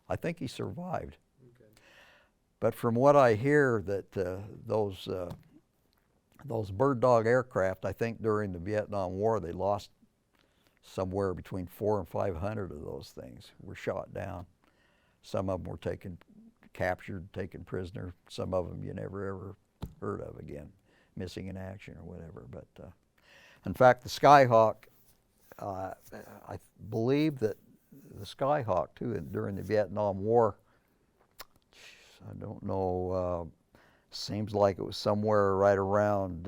I think he survived. Okay. But from what I hear, that those Bird Dog aircraft, I think during the Vietnam War, they lost somewhere between 400 and 500 of those things were shot down. Some of them were captured, taken prisoner. Some of them you never ever heard of again, missing in action or whatever. But in fact, the Skyhawk, I believe that the Skyhawk too, during the Vietnam War, I don't know, seems like it was somewhere right around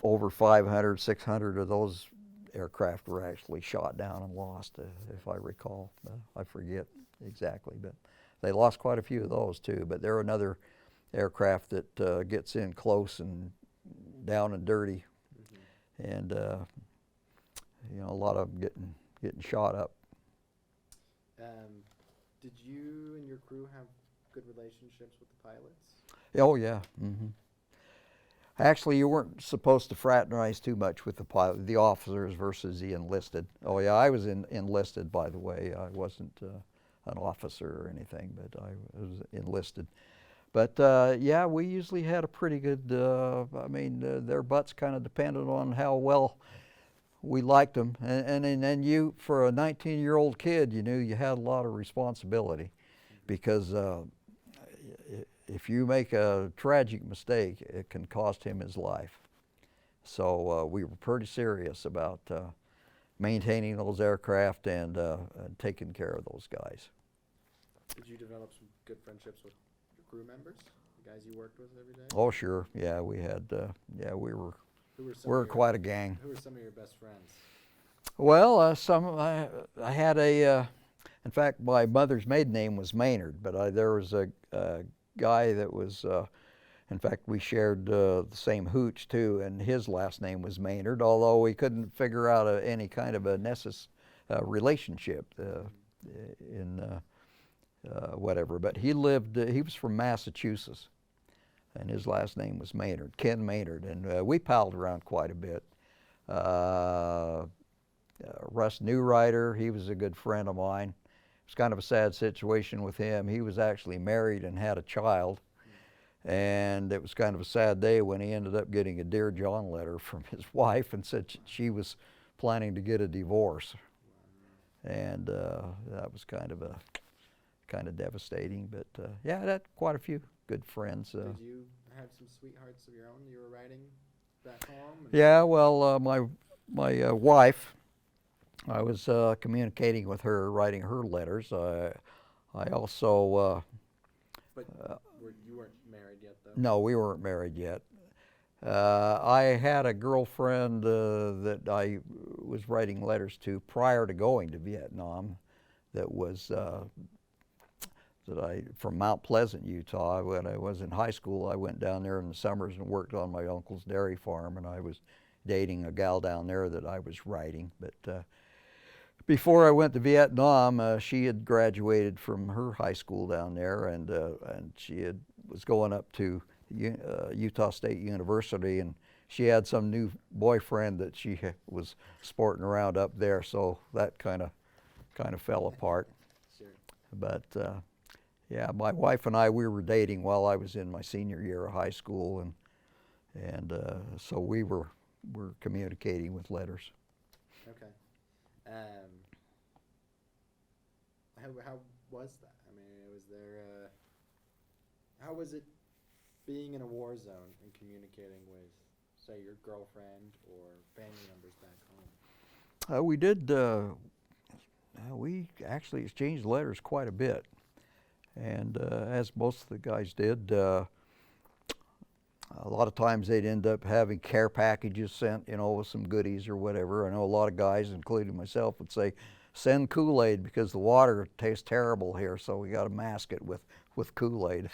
over 500, 600 of those aircraft were actually shot down and lost, if I recall. I forget exactly, but they lost quite a few of those too. But they're another aircraft that gets in close and down and dirty, and you know, a lot of them getting shot up. Did you and your crew have good relationships with the pilots? Oh yeah. Actually, you weren't supposed to fraternize too much with the officers versus the enlisted. Oh yeah, I was enlisted, by the way. I wasn't an officer or anything, but I was enlisted. But yeah, we usually had a pretty good, I mean, their butts kind of depended on how well we liked them. And then you, for a 19-year-old kid, you knew you had a lot of responsibility, because if you make a tragic mistake, it can cost him his life. So we were pretty serious about maintaining those aircraft and taking care of those guys. Did you develop some good friendships with your crew members, the guys you worked with every day? Oh sure, yeah, we had, yeah, we were quite a gang. Who were some of your best friends? Well, I had in fact, my mother's maiden name was Maynard, but there was a guy that was, in fact, we shared the same hooch too, and his last name was Maynard, although we couldn't figure out any kind of a relationship in whatever. But he was from Massachusetts, and his last name was Maynard, Ken Maynard, and we palled around quite a bit. Russ Newrider, he was a good friend of mine. It was kind of a sad situation with him. He was actually married and had a child, and it was kind of a sad day when he ended up getting a Dear John letter from his wife and said she was planning to get a divorce. And that was kind of devastating. But yeah, I had quite a few good friends. Did you have some sweethearts of your own you were writing back home? Yeah, well, my wife, I was communicating with her, writing her letters. I also. But you weren't married yet, though? No, we weren't married yet. I had a girlfriend that I was writing letters to prior to going to Vietnam. That was from Mount Pleasant, Utah. When I was in high school, I went down there in the summers and worked on my uncle's dairy farm, and I was dating a gal down there that I was writing. But before I went to Vietnam, she had graduated from her high school down there, and she was going up to Utah State University, and she had some new boyfriend that she was sporting around up there, so that kind of fell apart. Sure. But yeah, my wife and I, we were dating while I was in my senior year of high school, and so we were communicating with letters. Okay. How was that? I mean, was there how was it being in a war zone and communicating with, say, your girlfriend or family members back home? We did. We actually exchanged letters quite a bit, and as most of the guys did, a lot of times they'd end up having care packages sent, with some goodies or whatever. I know a lot of guys, including myself, would say, "Send Kool-Aid because the water tastes terrible here, so we got to mask it with Kool-Aid."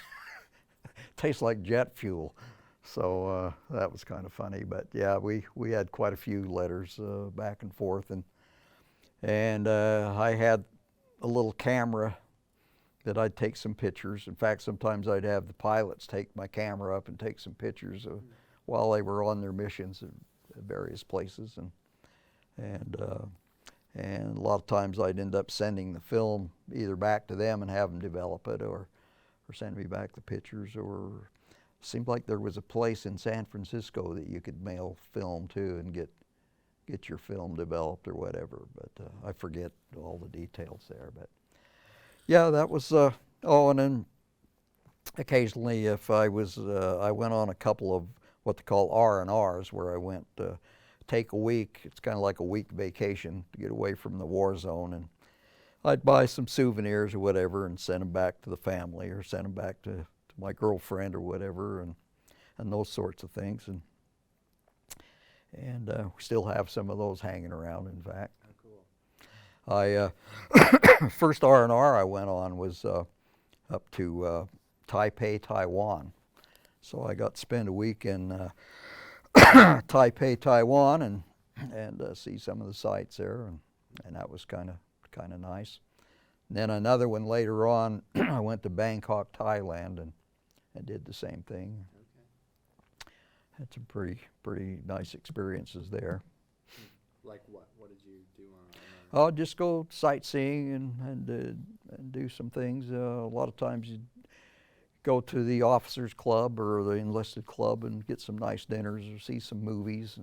Tastes like jet fuel. So that was kind of funny. But yeah, we had quite a few letters back and forth, and I had a little camera that I'd take some pictures. In fact, sometimes I'd have the pilots take my camera up and take some pictures while they were on their missions at various places, And a lot of times I'd end up sending the film either back to them and have them develop it, or send me back the pictures, or seemed like there was a place in San Francisco that you could mail film to and get your film developed or whatever. But I forget all the details there. But yeah, that was. Oh, and then occasionally, if I went on a couple of what they call R&Rs, where I went take a week. It's kind of like a week vacation to get away from the war zone, and I'd buy some souvenirs or whatever and send them back to the family, or send them back to my girlfriend or whatever, and those sorts of things. And we still have some of those hanging around, in fact. Oh, cool. I first R&R I went on was up to Taipei, Taiwan. So I got to spend a week in Taipei, Taiwan, and see some of the sights there, and that was kind of nice. And then another one later on, I went to Bangkok, Thailand, and did the same thing. Okay. Had some pretty nice experiences there. Like what? What did you do on? I'll just go sightseeing and do some things. A lot of times you go to the officers club or the enlisted club and get some nice dinners or see some movies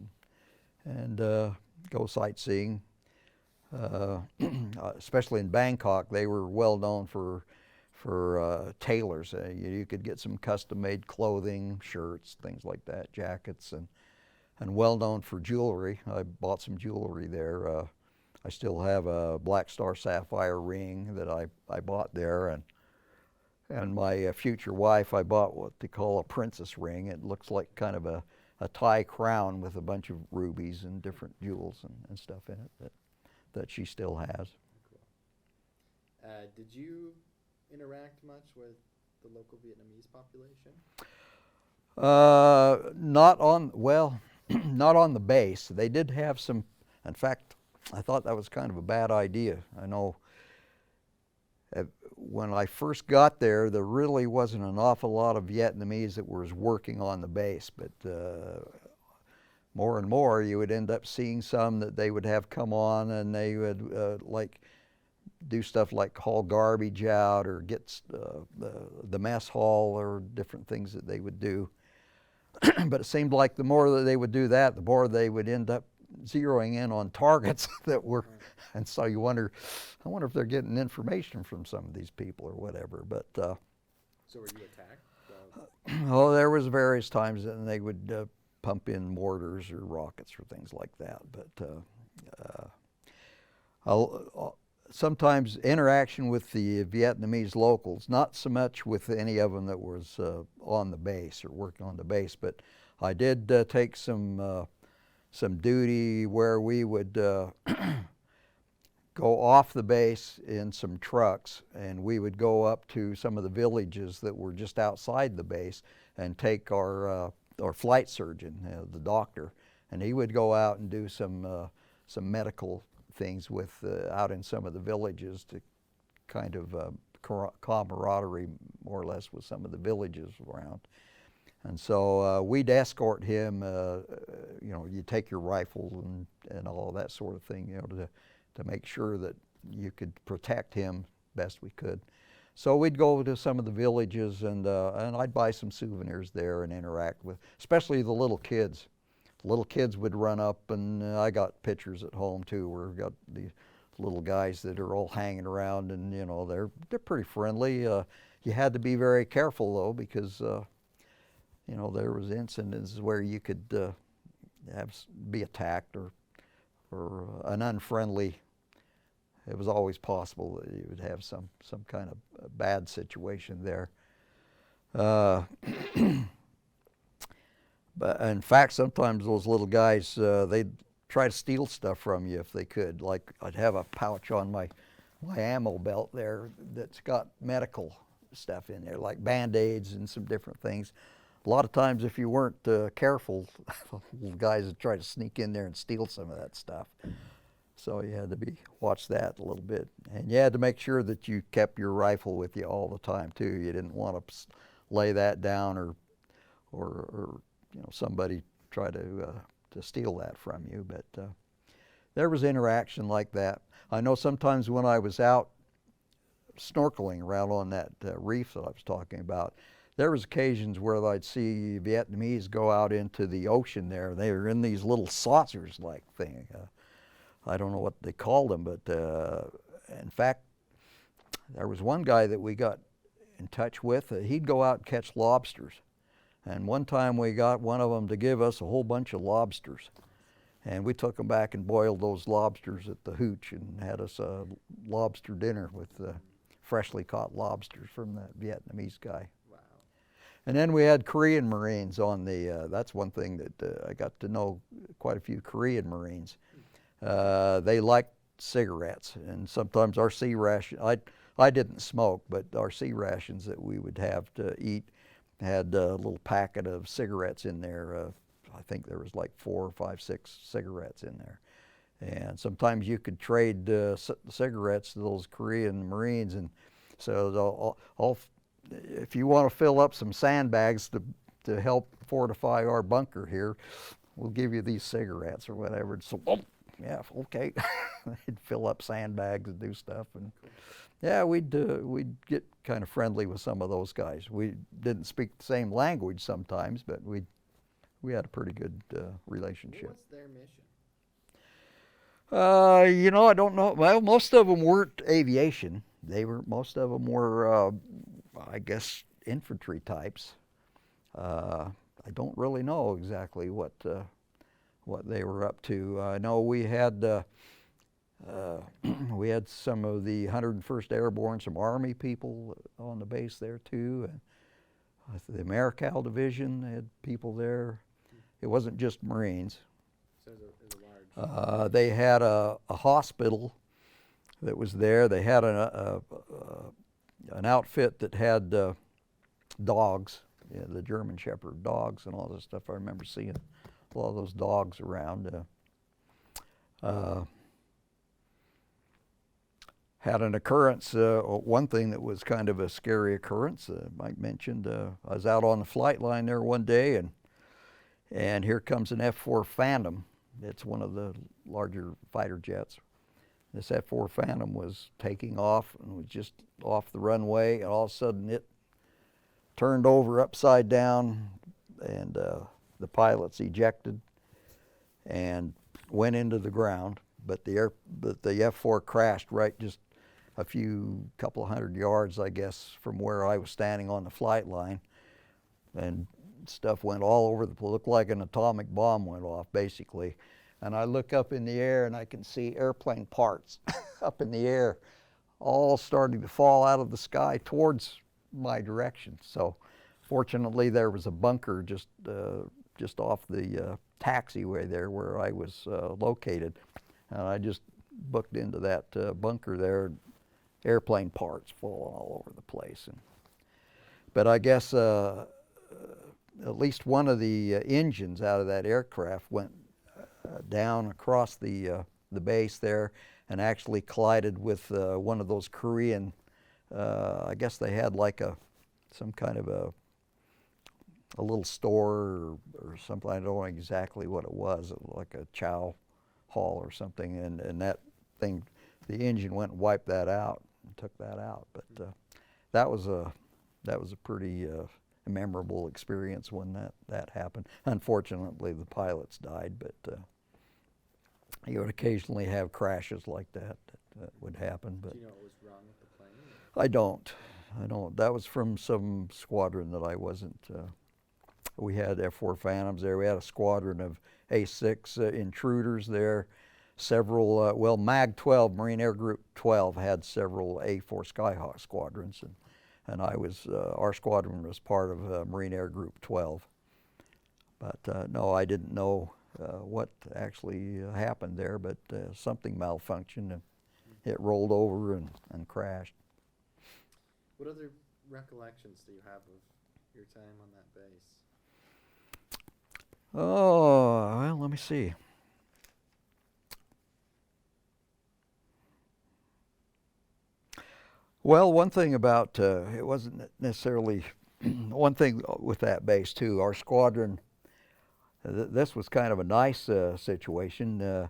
and go sightseeing. Especially in Bangkok, they were well known for tailors. You could get some custom-made clothing, shirts, things like that, jackets, and well known for jewelry. I bought some jewelry there. I still have a Black Star sapphire ring that I bought there, and my future wife, I bought what they call a princess ring. It looks like kind of a Thai crown with a bunch of rubies and different jewels and stuff in it that she still has. Cool. Did you interact much with the local Vietnamese population? Not on, well, not on the base. They did have some, in fact, I thought that was kind of a bad idea. I know when I first got there, there really wasn't an awful lot of Vietnamese that was working on the base, but more and more you would end up seeing some that they would have come on, and they would like do stuff like haul garbage out or get the mess hall or different things that they would do. But it seemed like the more that they would do that, the more they would end up zeroing in on targets that were, and so I wonder if they're getting information from some of these people or whatever. But So were you attacked? oh, there was various times, and they would pump in mortars or rockets or things like that. But sometimes interaction with the Vietnamese locals, not so much with any of them that was on the base or working on the base, but I did take some duty where we would go off the base in some trucks, and we would go up to some of the villages that were just outside the base and take our flight surgeon, the doctor, and he would go out and do some medical things with out in some of the villages to kind of camaraderie more or less with some of the villages around. And so we'd escort him, you take your rifle and all of that sort of thing, to make sure that you could protect him best we could. So we'd go to some of the villages, and I'd buy some souvenirs there and interact with, especially the little kids. Little kids would run up, and I got pictures at home too, where we got the little guys that are all hanging around, and they're pretty friendly. You had to be very careful though, because there was incidents where you could be attacked or an unfriendly. It was always possible that you would have some kind of bad situation there. But in fact, sometimes those little guys, they'd try to steal stuff from you if they could. Like I'd have a pouch on my ammo belt there that's got medical stuff in there, like Band-Aids and some different things. A lot of times, if you weren't careful, little guys would try to sneak in there and steal some of that stuff. So you had to watch that a little bit, and you had to make sure that you kept your rifle with you all the time too. You didn't want to lay that down or somebody try to steal that from you. But there was interaction like that. I know sometimes when I was out snorkeling around on that reef that I was talking about, there was occasions where I'd see Vietnamese go out into the ocean there. They were in these little saucers-like thing. I don't know what they called them, but in fact, there was one guy that we got in touch with. He'd go out and catch lobsters. And one time we got one of them to give us a whole bunch of lobsters. And we took them back and boiled those lobsters at the Hooch and had us a lobster dinner with freshly caught lobsters from that Vietnamese guy. Wow. And then we had Korean Marines on the, that's one thing that I got to know quite a few Korean Marines. They liked cigarettes, and sometimes our sea ration, I didn't smoke, but our sea rations that we would have to eat had a little packet of cigarettes in there. I think there was like 4 or 5, 6 cigarettes in there. And sometimes you could trade cigarettes to those Korean Marines, and so if you want to fill up some sandbags to help fortify our bunker here, we'll give you these cigarettes or whatever. So, yeah, okay. They'd fill up sandbags and do stuff, and yeah, we'd get kind of friendly with some of those guys. We didn't speak the same language sometimes, but we had a pretty good relationship. What was their mission? You know, I don't know. Well, most of them weren't aviation. Most of them were, I guess, infantry types. I don't really know exactly what they were up to. I know we had some of the 101st Airborne, some Army people on the base there too, and the AmeriCal Division, they had people there. It wasn't just Marines. So it was a large. They had a hospital that was there. They had an outfit that had dogs, the German Shepherd dogs and all this stuff. I remember seeing a lot of those dogs around. Had an occurrence, one thing that was kind of a scary occurrence, Mike mentioned, I was out on the flight line there one day, and here comes an F-4 Phantom. It's one of the larger fighter jets. This F-4 Phantom was taking off and was just off the runway, and all of a sudden it turned over upside down, and the pilots ejected and went into the ground. But the F-4 crashed right just a couple of hundred yards, I guess, from where I was standing on the flight line, and stuff went all over the place. Looked like an atomic bomb went off, basically. And I look up in the air and I can see airplane parts up in the air, all starting to fall out of the sky towards my direction. So fortunately there was a bunker just off the taxiway there where I was located. And I just booked into that bunker there, airplane parts falling all over the place. But I guess at least one of the engines out of that aircraft went down across the base there and actually collided with one of those Korean, I guess they had like some kind of a little store or something. I don't know exactly what it was, like a chow hall or something, and that thing, the engine went and wiped that out and took that out. But that was a pretty memorable experience when that happened. Unfortunately, the pilots died, but you would occasionally have crashes like that would happen. But Do you know what was wrong with the plane? I don't. That was from some squadron that I wasn't. We had F-4 Phantoms there. We had a squadron of A-6 intruders there. Several, MAG-12, Marine Air Group 12, had several A-4 Skyhawk squadrons, and I was, our squadron was part of Marine Air Group 12. But no, I didn't know what actually happened there, but something malfunctioned and it rolled over and crashed. What other recollections do you have of your time on that base? Oh, well, let me see. Well, one thing about, it wasn't necessarily, one thing with that base too, our squadron, this was kind of a nice situation.